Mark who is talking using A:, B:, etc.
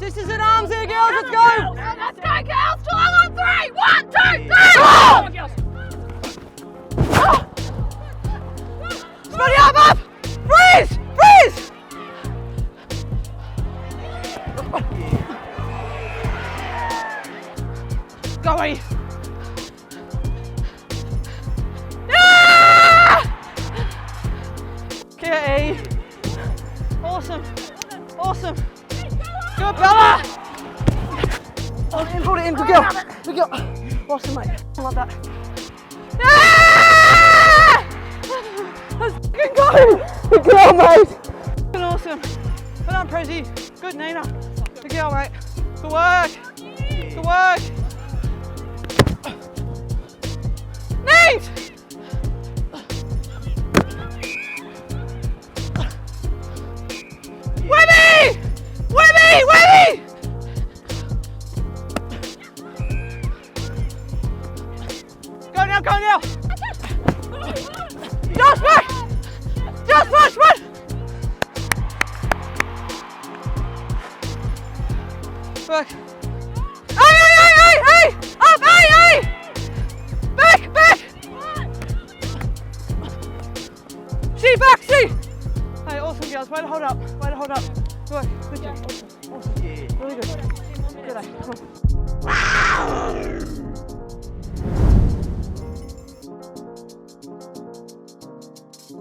A: Sisters in arms here, girls, let's go!
B: Let's go, girls! Geelong on 3! 1, 2, 3!
A: Go!
B: Come on, girls!
A: Spotty up! Freeze! Freeze! Go away! Okay. Awesome. Awesome. Good, Bella! Hold it in, good girl. Good girl. Awesome, mate. I love that. Let's fucking go! Good girl, mate. Awesome. Well done, Prezi. Good, Nina. Good girl, mate. Good work. Good work. Nate! Webby! Webby! Webby! Go now, go now! Just push! Just push, push! Back. Hey, hey, hey, hey, hey! Up, hey, hey! Back, back! See, back, see! Hey, awesome girls, way to hold up, way to hold up. Good, good job, awesome, awesome. Really good. Good day, come on.